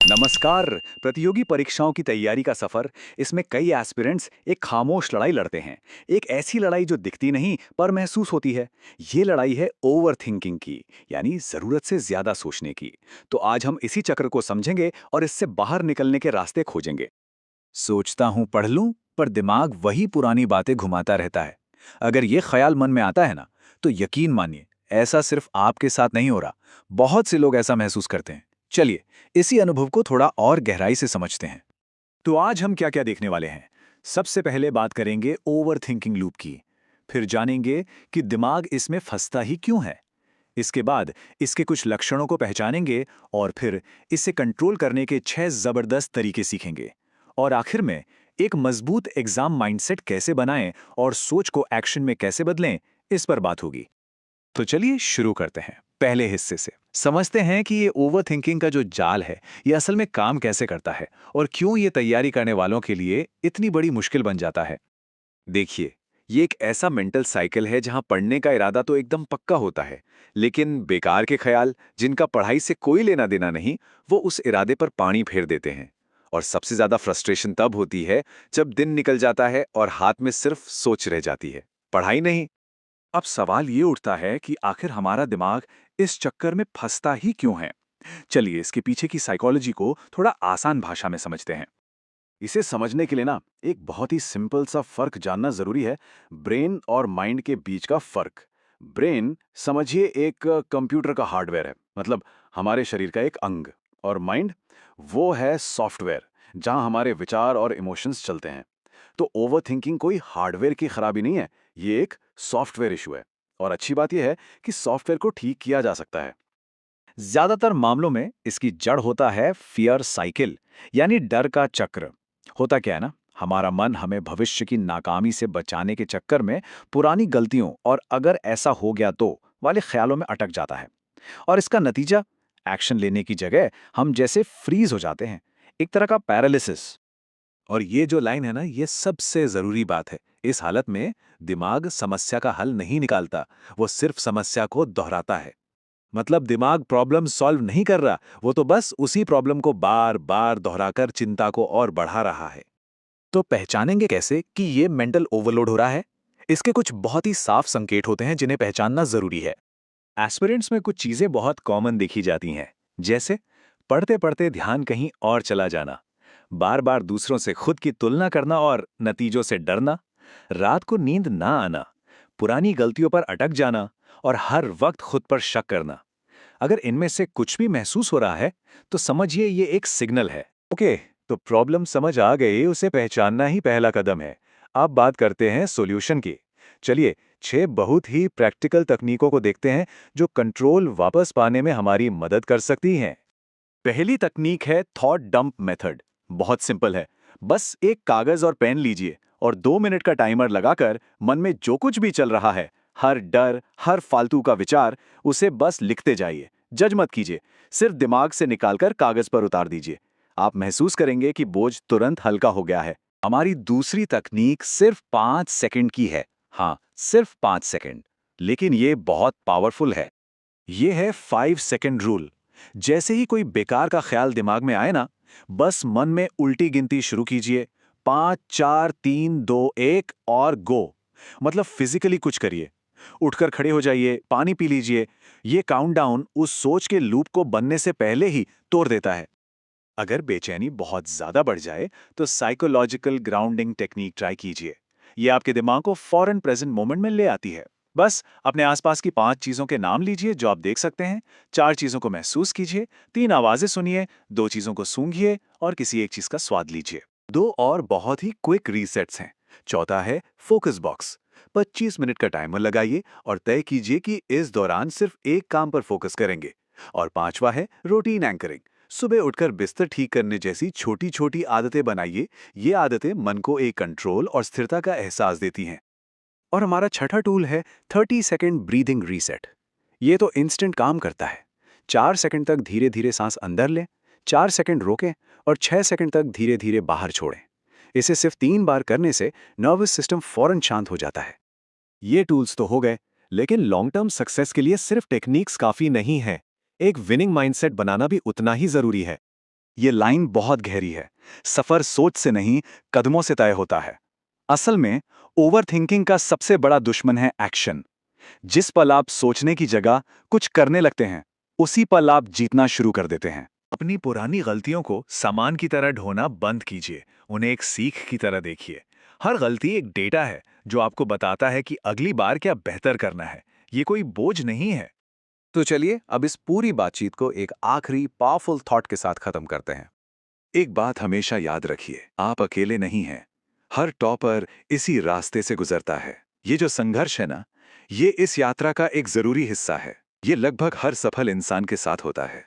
नमस्कार। प्रतियोगी परीक्षाओं की तैयारी का सफर। इसमें कई एस्पिरेंट्स एक खामोश लड़ाई लड़ते हैं। एक ऐसी लड़ाई जो दिखती नहीं पर महसूस होती है। ये लड़ाई है ओवर थिंकिंग की, यानी जरूरत से ज्यादा सोचने की। तो आज हम इसी चक्र को समझेंगे और इससे बाहर निकलने के रास्ते खोजेंगे। सोचता हूं पढ़ लूं, पर दिमाग वही पुरानी बातें घुमाता रहता है। अगर ये ख्याल मन में आता है ना, तो यकीन मानिए, ऐसा सिर्फ आपके साथ नहीं हो रहा। बहुत से लोग ऐसा महसूस करते हैं। चलिए, इसी अनुभव को थोड़ा और गहराई से समझते हैं। तो आज हम क्या क्या देखने वाले हैं। सबसे पहले बात करेंगे ओवर थिंकिंग लूप की। फिर जानेंगे कि दिमाग इसमें फंसता ही क्यों है। इसके बाद इसके कुछ लक्षणों को पहचानेंगे और फिर इसे कंट्रोल करने के 6 जबरदस्त तरीके सीखेंगे। और आखिर में एक मजबूत एग्जाम माइंडसेट कैसे बनाएं और सोच को एक्शन में कैसे बदलें, इस पर बात होगी। तो चलिए शुरू करते हैं पहले हिस्से से। समझते हैं कि ये ओवर थिंकिंग का जो जाल है, ये असल में काम कैसे करता है और क्यों ये तैयारी करने वालों के लिए इतनी बड़ी मुश्किल बन जाता है। देखिए, ये एक ऐसा मेंटल साइकिल है जहां पढ़ने का इरादा तो एकदम पक्का होता है, लेकिन बेकार के ख्याल, जिनका पढ़ाई से कोई लेना देना नहीं, वो उस इरादे पर पानी फेर देते हैं। और सबसे ज्यादा फ्रस्ट्रेशन तब होती है जब दिन निकल जाता है और हाथ में सिर्फ सोच रह जाती है, पढ़ाई नहीं। अब सवाल ये उठता है कि आखिर हमारा दिमाग इस चक्कर में फंसता ही क्यों है। चलिए इसके पीछे की साइकोलॉजी को थोड़ा आसान भाषा में समझते हैं। इसे समझने के लिए ना एक बहुत ही सिंपल सा फर्क जानना जरूरी है। ब्रेन और माइंड के बीच का फर्क। ब्रेन समझिए एक कंप्यूटर का हार्डवेयर है, मतलब हमारे शरीर का एक अंग। और माइंड वो है सॉफ्टवेयर, जहां हमारे विचार और इमोशंस चलते हैं। तो ओवर थिंकिंग कोई हार्डवेयर की खराबी नहीं है, ये एक सॉफ्टवेयर इशू है। और अच्छी बात यह है कि सॉफ्टवेयर को ठीक किया जा सकता है। ज्यादातर मामलों में इसकी जड़ होता है फियर साइकिल, यानी डर का चक्र। होता क्या है ना, हमारा मन हमें भविष्य की नाकामी से बचाने के चक्कर में पुरानी गलतियों और अगर ऐसा हो गया तो वाले ख्यालों में अटक जाता है। और इसका नतीजा, एक्शन लेने की जगह हम जैसे फ्रीज हो जाते हैं, एक तरह का पैरालिसिस। और ये जो लाइन है ना, ये सबसे जरूरी बात है। इस हालत में दिमाग समस्या का हल नहीं निकालता, वो सिर्फ समस्या को दोहराता है। मतलब दिमाग प्रॉब्लम सॉल्व नहीं कर रहा, वो तो बस उसी प्रॉब्लम को बार बार दोहराकर चिंता को और बढ़ा रहा है। तो पहचानेंगे कैसे कि ये मेंटल ओवरलोड हो रहा है? इसके कुछ बहुत ही साफ संकेत होते हैं जिन्हें पहचानना जरूरी है। एस्पिरेंट्स में कुछ चीजें बहुत कॉमन देखी जाती हैं, जैसे पढ़ते पढ़ते ध्यान कहीं और चला जाना, बार बार दूसरों से खुद की तुलना करना और नतीजों से डरना, रात को नींद ना आना, पुरानी गलतियों पर अटक जाना और हर वक्त खुद पर शक करना। अगर इनमें से कुछ भी महसूस हो रहा है, तो समझिए ये एक सिग्नल है। ओके, तो प्रॉब्लम समझ आ गई, उसे पहचानना ही पहला कदम है। अब बात करते हैं सॉल्यूशन की। चलिए, 6 बहुत ही प्रैक्टिकल तकनीकों को देखते हैं जो कंट्रोल वापस पाने में हमारी मदद कर सकती हैं। पहली तकनीक है थॉट डंप मेथड। बहुत सिंपल है। बस एक कागज और पेन लीजिए और 2 मिनट का टाइमर लगाकर मन में जो कुछ भी चल रहा है, हर डर, हर फालतू का विचार, उसे बस लिखते जाइए। जज मत कीजिए, सिर्फ दिमाग से निकालकर कागज पर उतार दीजिए। आप महसूस करेंगे कि बोझ तुरंत हल्का हो गया है। हमारी दूसरी तकनीक सिर्फ 5 सेकंड की है। हाँ, सिर्फ 5 सेकंड। लेकिन ये बहुत पावरफुल है। ये है 5 सेकंड रूल। जैसे ही कोई बेकार का ख्याल दिमाग में आए ना, बस मन में उल्टी गिनती शुरू कीजिए। 5 4 3 2 1 और गो। मतलब फिजिकली कुछ करिए। उठकर खड़े हो जाइए, पानी पी लीजिए। ये काउंटडाउन उस सोच के लूप को बनने से पहले ही तोड़ देता है। अगर बेचैनी बहुत ज्यादा बढ़ जाए, तो साइकोलॉजिकल ग्राउंडिंग टेक्निक ट्राई कीजिए। ये आपके दिमाग को फौरन प्रेजेंट मोमेंट में ले आती है। बस अपने आसपास की 5 चीजों के नाम लीजिए जो आप देख सकते हैं। 4 चीजों को महसूस कीजिए, 3 आवाजें सुनिए, 2 चीजों को सूंघिए और किसी एक चीज का स्वाद लीजिए। 2 और बहुत ही क्विक रीसेट्स हैं। चौथा है फोकस बॉक्स। 25 मिनट का टाइमर लगाइए और तय कीजिए कि इस दौरान सिर्फ एक काम पर फोकस करेंगे। और पांचवा है रूटीन एंकरिंग। सुबह उठकर बिस्तर ठीक करने जैसी छोटी छोटी आदतें बनाइए। ये आदतें मन को एक कंट्रोल और स्थिरता का एहसास देती हैं। और हमारा छठा टूल है 30 सेकेंड ब्रीदिंग रीसेट। ये तो इंस्टेंट काम करता है। 4 सेकंड तक धीरे धीरे सांस अंदर लें, 4 सेकंड रोकें और 6 सेकंड तक धीरे धीरे बाहर छोड़ें। इसे सिर्फ 3 बार करने से नर्वस सिस्टम फौरन शांत हो जाता है। ये टूल्स तो हो गए, लेकिन लॉन्ग टर्म सक्सेस के लिए सिर्फ टेक्निक्स काफी नहीं है। एक विनिंग माइंडसेट बनाना भी उतना ही जरूरी है। ये लाइन बहुत गहरी है। सफर सोच से नहीं, कदमों से तय होता है। असल में ओवरथिंकिंग का सबसे बड़ा दुश्मन है एक्शन। जिस पल आप सोचने की जगह कुछ करने लगते हैं, उसी पल आप जीतना शुरू कर देते हैं। अपनी पुरानी गलतियों को सामान की तरह ढोना बंद कीजिए, उन्हें एक सीख की तरह देखिए। हर गलती एक डेटा है जो आपको बताता है कि अगली बार क्या बेहतर करना है। ये कोई बोझ नहीं है। तो चलिए अब इस पूरी बातचीत को एक आखिरी पावरफुल थॉट के साथ खत्म करते हैं। एक बात हमेशा याद रखिए, आप अकेले नहीं हैं। हर टॉपर इसी रास्ते से गुजरता है। ये जो संघर्ष है ना, ये इस यात्रा का एक जरूरी हिस्सा है। ये लगभग हर सफल इंसान के साथ होता है।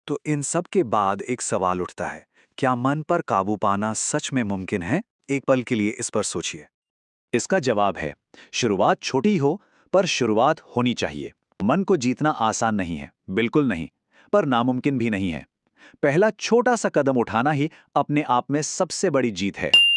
तो इन सब के बाद एक सवाल उठता है, क्या मन पर काबू पाना सच में मुमकिन है? एक पल के लिए इस पर सोचिए। इसका जवाब है, शुरुआत छोटी हो, पर शुरुआत होनी चाहिए। मन को जीतना आसान नहीं है, बिल्कुल नहीं, पर नामुमकिन भी नहीं है। पहला छोटा सा कदम उठाना ही अपने आप में सबसे बड़ी जीत है।